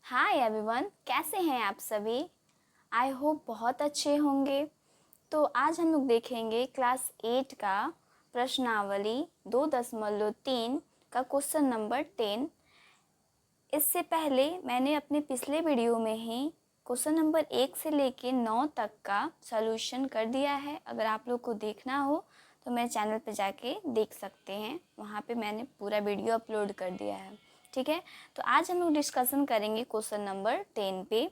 Hi everyone, कैसे हैं आप सभी। आई होप बहुत अच्छे होंगे। तो आज हम लोग देखेंगे क्लास 8 का प्रश्नावली 2.3 का क्वेश्चन नंबर 10। इससे पहले मैंने अपने पिछले वीडियो में ही क्वेश्चन नंबर 1 से लेके 9 तक का सॉल्यूशन कर दिया है। अगर आप लोग को देखना हो तो मेरे चैनल पे जाके देख सकते हैं, वहाँ पे मैंने पूरा वीडियो अपलोड कर दिया है। ठीक है, तो आज हम लोग डिस्कशन करेंगे क्वेश्चन नंबर 10 पे।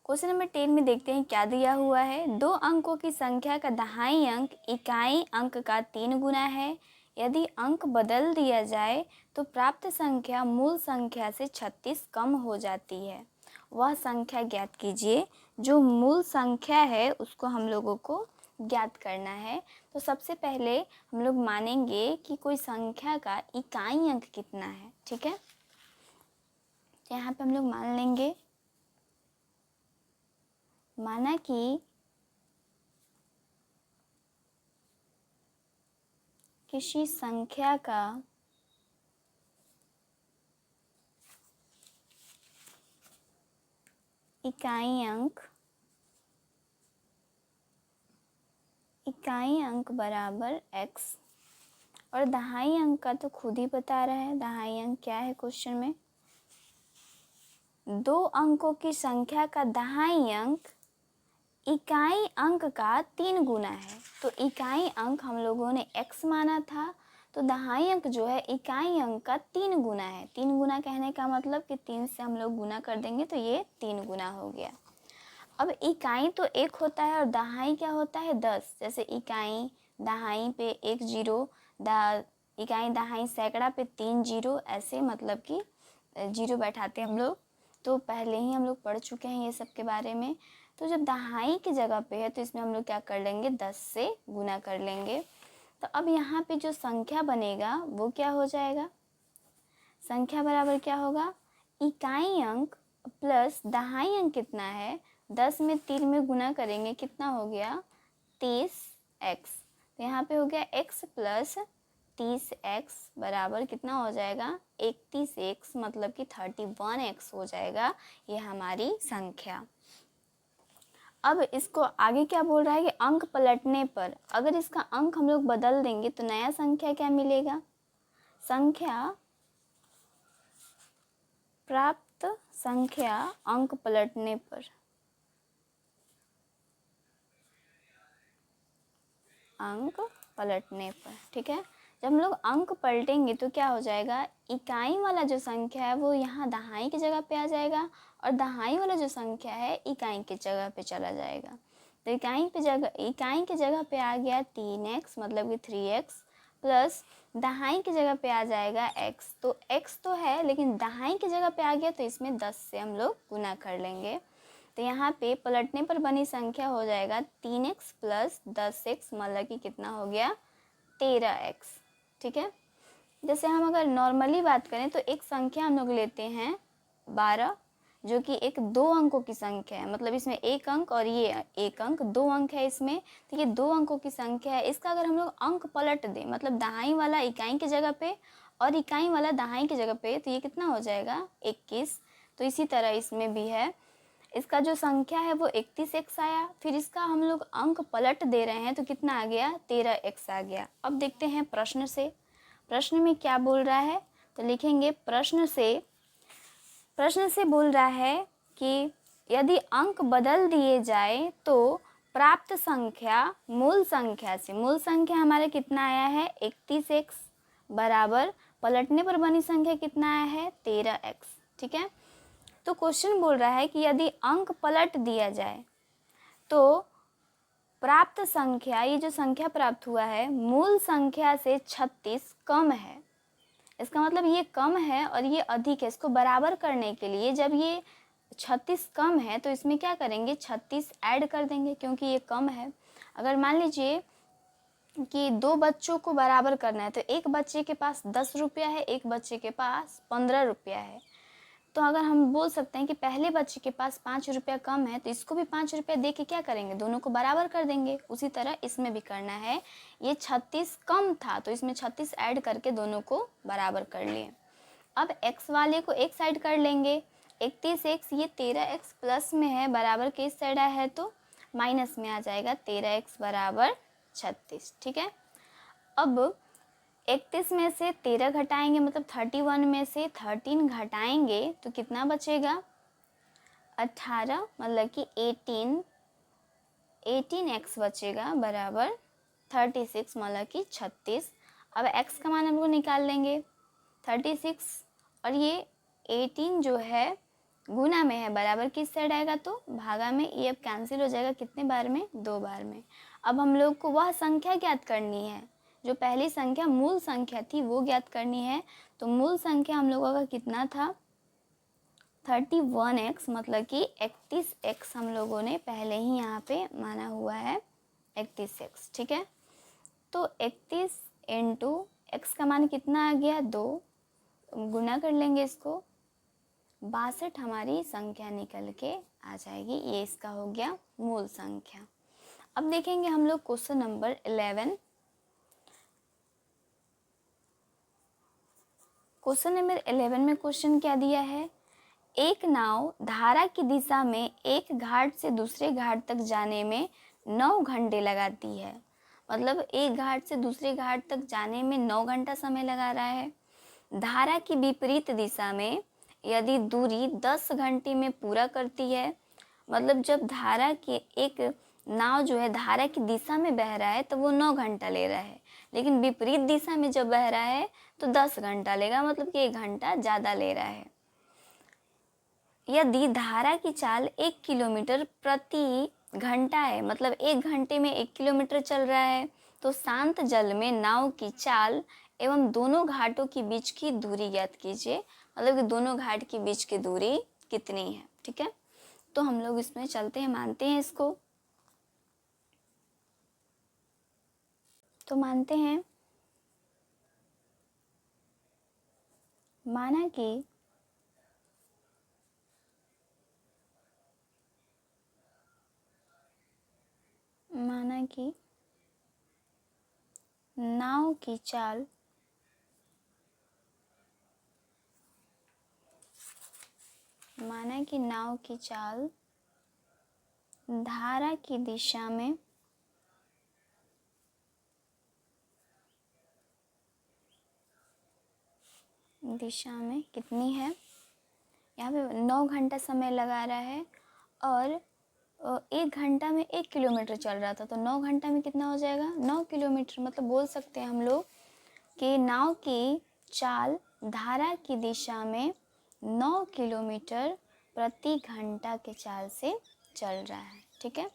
क्वेश्चन नंबर 10 में देखते हैं क्या दिया हुआ है। 2 अंकों की संख्या का दहाई अंक इकाई अंक का 3 गुना है। यदि अंक बदल दिया जाए तो प्राप्त संख्या मूल संख्या से 36 कम हो जाती है। वह संख्या ज्ञात कीजिए। जो मूल संख्या है उसको हम लोगों को ज्ञात करना है। तो सबसे पहले हम लोग मानेंगे कि कोई संख्या का इकाई अंक कितना है। ठीक है, तो यहाँ पे हम लोग मान लेंगे, माना कि किसी संख्या का इकाई अंक बराबर x और दहाई अंक का तो खुद ही बता रहा है। दहाई अंक क्या है क्वेश्चन में, 2 अंकों की संख्या का दहाई अंक इकाई अंक का 3 गुना है। तो इकाई अंक हम लोगों ने x माना था, तो दहाई अंक जो है इकाई अंक का 3 गुना है। 3 गुना कहने का मतलब कि 3 से हम लोग गुना कर देंगे तो ये 3 गुना हो गया। अब इकाई तो 1 होता है और दहाई क्या होता है 10। जैसे इकाई दहाई पे 1 जीरो, इकाई दहाई सैकड़ा पे 3 जीरो, ऐसे मतलब कि जीरो बैठाते हम लोग। तो पहले ही हम लोग पढ़ चुके हैं ये सब के बारे में। तो जब दहाई की जगह पे है तो इसमें हम लोग क्या कर लेंगे, 10 से गुना कर लेंगे। तो अब यहाँ पे जो संख्या बनेगा वो क्या हो जाएगा, संख्या बराबर क्या होगा, इकाई अंक प्लस दहाई अंक कितना है, 10 में 3 में गुना करेंगे कितना हो गया 30x। तो यहाँ पे हो गया x प्लस 30x बराबर कितना हो जाएगा 31x, मतलब कि 31x हो जाएगा ये हमारी संख्या। अब इसको आगे क्या बोल रहा है कि अंक पलटने पर अगर इसका अंक हम लोग बदल देंगे तो नया संख्या क्या मिलेगा, संख्या प्राप्त संख्या अंक पलटने पर, अंक पलटने पर। ठीक है, जब हम लोग अंक पलटेंगे तो क्या हो जाएगा, इकाई वाला जो संख्या है वो यहाँ दहाई की जगह पे आ जाएगा और दहाई वाला जो संख्या है इकाई की जगह पे चला जाएगा। तो इकाई की जगह पे आ गया 3x मतलब कि 3x प्लस दहाई की जगह पे आ जाएगा x। तो x तो है लेकिन दहाई की जगह पे आ गया तो इसमें 10 से हम लोग गुना कर लेंगे। तो यहाँ पे पलटने पर बनी संख्या हो जाएगा 3x प्लस 10x मतलब कि कितना हो गया 13x। ठीक है, जैसे हम अगर नॉर्मली बात करें तो एक संख्या हम लोग लेते हैं 12 जो कि एक 2 अंकों की संख्या है, मतलब इसमें 1 अंक और ये 1 अंक, 2 अंक है इसमें। तो ये 2 अंकों की संख्या है। इसका अगर हम लोग अंक पलट दें, मतलब दहाई वाला इकाई की जगह पे और इकाई वाला दहाई की जगह पे, तो ये कितना हो जाएगा 21। तो इसी तरह इसमें भी है, इसका जो संख्या है वो 31x आया, फिर इसका हम लोग अंक पलट दे रहे हैं तो कितना आ गया 13x आ गया। अब देखते हैं प्रश्न से, प्रश्न में क्या बोल रहा है। तो लिखेंगे प्रश्न से बोल रहा है कि यदि अंक बदल दिए जाए तो प्राप्त संख्या मूल संख्या हमारे कितना आया है 31x बराबर पलटने पर बनी संख्या कितना आया है 13x। ठीक है, तो क्वेश्चन बोल रहा है कि यदि अंक पलट दिया जाए तो प्राप्त संख्या, ये जो संख्या प्राप्त हुआ है मूल संख्या से 36 कम है। इसका मतलब ये कम है और ये अधिक है। इसको बराबर करने के लिए जब ये 36 कम है तो इसमें क्या करेंगे 36 ऐड कर देंगे क्योंकि ये कम है। अगर मान लीजिए कि 2 बच्चों को बराबर करना है तो एक बच्चे के पास 10 रुपया है, एक बच्चे के पास 15 रुपया है। तो अगर हम बोल सकते हैं कि पहले बच्चे के पास 5 रुपया कम है तो इसको भी 5 रुपया दे के क्या करेंगे, दोनों को बराबर कर देंगे। उसी तरह इसमें भी करना है, ये 36 कम था तो इसमें 36 ऐड करके दोनों को बराबर कर लिए। अब x वाले को एक साइड कर लेंगे, 31x ये 13x प्लस में है, बराबर के इस साइड है तो माइनस में आ जाएगा, 13x बराबर 36। ठीक है, अब 31 में से 13 घटाएंगे, मतलब 31 में से 13 घटाएंगे तो कितना बचेगा, 18, मतलब कि 18x बचेगा बराबर 36, मतलब कि 36। अब x का मान हम लोग निकाल लेंगे, 36 और ये 18 जो है गुना में है, बराबर किस साइड आएगा तो भागा में, ये अब कैंसिल हो जाएगा कितने बार में, 2 बार में। अब हम लोग को वह संख्या ज्ञात करनी है, जो पहली संख्या मूल संख्या थी वो ज्ञात करनी है। तो मूल संख्या हम लोगों का कितना था, 31x, मतलब कि 31x हम लोगों ने पहले ही यहाँ पे माना हुआ है 31x। ठीक है, तो 31 इंटू x का मान कितना आ गया, 2, गुना कर लेंगे इसको, 62 हमारी संख्या निकल के आ जाएगी। ये इसका हो गया मूल संख्या। अब देखेंगे हम लोग क्वेश्चन नंबर 11। क्वेश्चन नंबर 11 में क्वेश्चन क्या दिया है, एक नाव धारा की दिशा में एक घाट से दूसरे घाट तक जाने में 9 घंटे लगाती है। मतलब एक घाट से दूसरे घाट तक जाने में 9 घंटा समय लगा रहा है। धारा की विपरीत दिशा में यदि दूरी 10 घंटे में पूरा करती है, मतलब जब धारा के एक नाव जो है धारा की दिशा में बह रहा है तो वो 9 घंटा ले रहा है, लेकिन विपरीत दिशा में जब बह रहा है तो 10 घंटा लेगा, मतलब कि 1 घंटा ज़्यादा ले रहा है। यदि धारा की चाल 1 किलोमीटर प्रति घंटा है, मतलब 1 घंटे में 1 किलोमीटर चल रहा है, तो शांत जल में नाव की चाल एवं दोनों घाटों के बीच की दूरी ज्ञात कीजिए। मतलब कि दोनों घाट के बीच की दूरी कितनी है। ठीक है, तो हम लोग इसमें चलते हैं, मानते हैं इसको, तो मानते हैं, माना कि नाव की चाल धारा की दिशा में कितनी है, यहाँ पे 9 घंटा समय लगा रहा है और 1 घंटा में 1 किलोमीटर चल रहा था, तो 9 घंटा में कितना हो जाएगा, 9 किलोमीटर। मतलब बोल सकते हैं हम लोग कि नाव की चाल धारा की दिशा में 9 किलोमीटर प्रति घंटा के चाल से चल रहा है। ठीक है,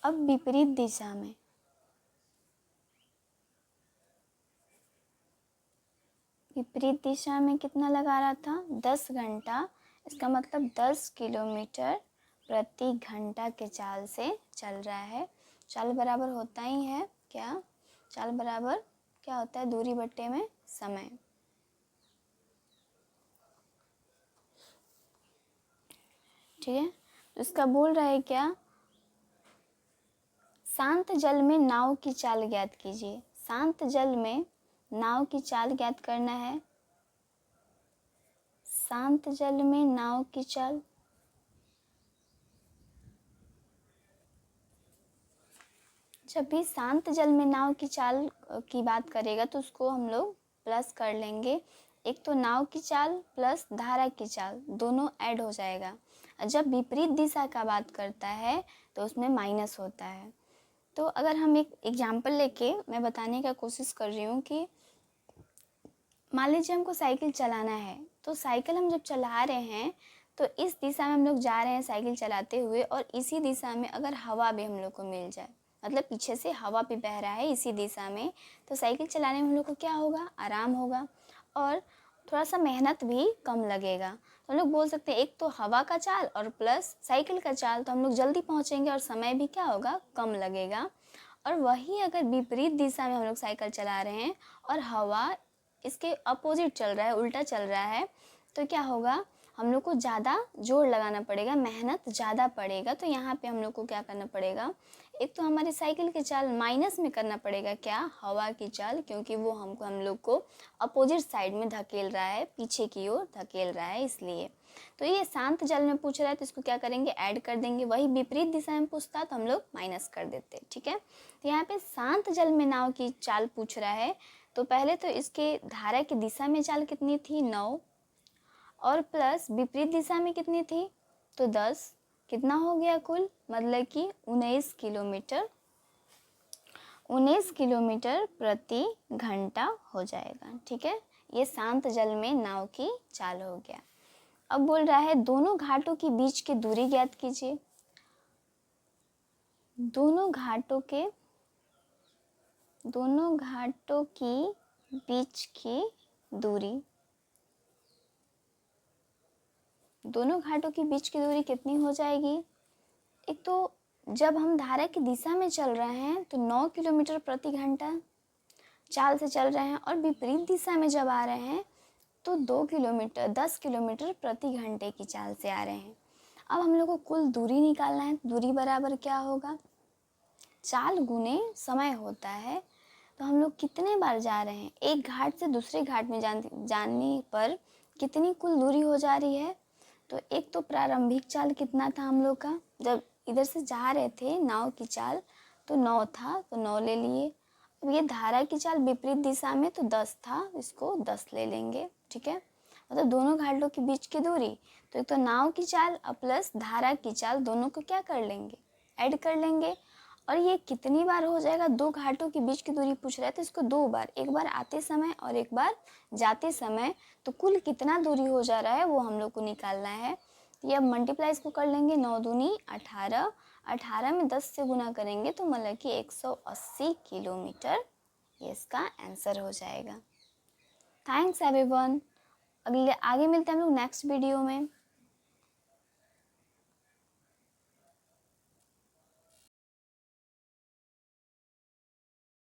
अब विपरीत दिशा में, कितना लगा रहा था, 10 घंटा, इसका मतलब 10 किलोमीटर प्रति घंटा के चाल से चल रहा है। चाल बराबर होता ही है क्या, चाल बराबर क्या होता है, दूरी बट्टे में समय। ठीक है, तो इसका बोल रहा है क्या, शांत जल में नाव की चाल ज्ञात कीजिए। शांत जल में नाव की चाल ज्ञात करना है। शांत जल में नाव की चाल, जब भी शांत जल में नाव की चाल की बात करेगा तो उसको हम लोग प्लस कर लेंगे। एक तो नाव की चाल प्लस धारा की चाल दोनों ऐड हो जाएगा। जब विपरीत दिशा का बात करता है तो उसमें माइनस होता है। तो अगर हम एक एग्जाम्पल लेके मैं बताने का कोशिश कर रही हूँ कि मान लीजिए हमको साइकिल चलाना है, तो साइकिल हम जब चला रहे हैं तो इस दिशा में हम लोग जा रहे हैं साइकिल चलाते हुए, और इसी दिशा में अगर हवा भी हम लोग को मिल जाए, मतलब पीछे से हवा भी बह रहा है इसी दिशा में, तो साइकिल चलाने में हम लोग को क्या होगा, आराम होगा और थोड़ा सा मेहनत भी कम लगेगा। तो हम लोग बोल सकते हैं एक तो हवा का चाल और प्लस साइकिल का चाल, तो हम लोग जल्दी पहुँचेंगे और समय भी क्या होगा, कम लगेगा। और वही अगर विपरीत दिशा में हम लोग साइकिल चला रहे हैं और हवा इसके अपोजिट चल रहा है, उल्टा चल रहा है, तो क्या होगा, हम लोग को ज़्यादा जोर लगाना पड़ेगा, मेहनत ज़्यादा पड़ेगा। तो यहाँ पे हम लोग को क्या करना पड़ेगा, एक तो हमारी साइकिल की चाल माइनस में करना पड़ेगा, क्या, हवा की चाल, क्योंकि वो हम लोग को अपोजिट साइड में धकेल रहा है, पीछे की ओर धकेल रहा है, इसलिए। तो ये शांत जल में पूछ रहा है तो इसको क्या करेंगे, ऐड कर देंगे। वही विपरीत दिशा में पूछता तो हम लोग माइनस कर देते, ठीक है। तो यहाँ पे शांत जल में नाव की चाल पूछ रहा है, तो पहले तो इसके धारा की दिशा में चाल कितनी थी, 9, और प्लस विपरीत दिशा में कितनी थी, तो 10। कितना हो गया कुल, मतलब कि 19 किलोमीटर 19 किलोमीटर प्रति घंटा हो जाएगा, ठीक है। ये शांत जल में नाव की चाल हो गया। अब बोल रहा है दोनों घाटों के बीच की दूरी ज्ञात कीजिए। दोनों घाटों की बीच की दूरी, दोनों घाटों के बीच की दूरी कितनी हो जाएगी। एक तो जब हम धारा की दिशा में चल रहे हैं तो 9 किलोमीटर प्रति घंटा चाल से चल रहे हैं, और विपरीत दिशा में जब आ रहे हैं तो 10 किलोमीटर प्रति घंटे की चाल से आ रहे हैं। अब हम लोग को कुल दूरी निकालना है। दूरी बराबर क्या होगा, चाल गुने समय होता है। तो हम लोग कितने बार जा रहे हैं, एक घाट से दूसरे घाट में जाने पर कितनी कुल दूरी हो जा रही है। तो एक तो प्रारंभिक चाल कितना था हम लोग का, जब इधर से जा रहे थे नाव की चाल तो 9 था, तो 9 ले लिए। अब ये धारा की चाल विपरीत दिशा में तो 10 था, इसको 10 ले लेंगे, ठीक है। मतलब दोनों घाटों के बीच की दूरी, तो एक तो नाव की चाल और प्लस धारा की चाल, दोनों को क्या कर लेंगे, ऐड कर लेंगे। और ये कितनी बार हो जाएगा, 2 घाटों के बीच की दूरी पूछ रहा है तो इसको 2 बार, एक बार आते समय और एक बार जाते समय, तो कुल कितना दूरी हो जा रहा है वो हम लोग को निकालना है। ये अब मल्टीप्लाई इसको कर लेंगे, 9 दूनी 18, 18 में 10 से गुना करेंगे तो मतलब कि 180 किलोमीटर, ये इसका आंसर हो जाएगा। Thanks everyone. आगे मिलते हैं हम लोग नेक्स्ट वीडियो में।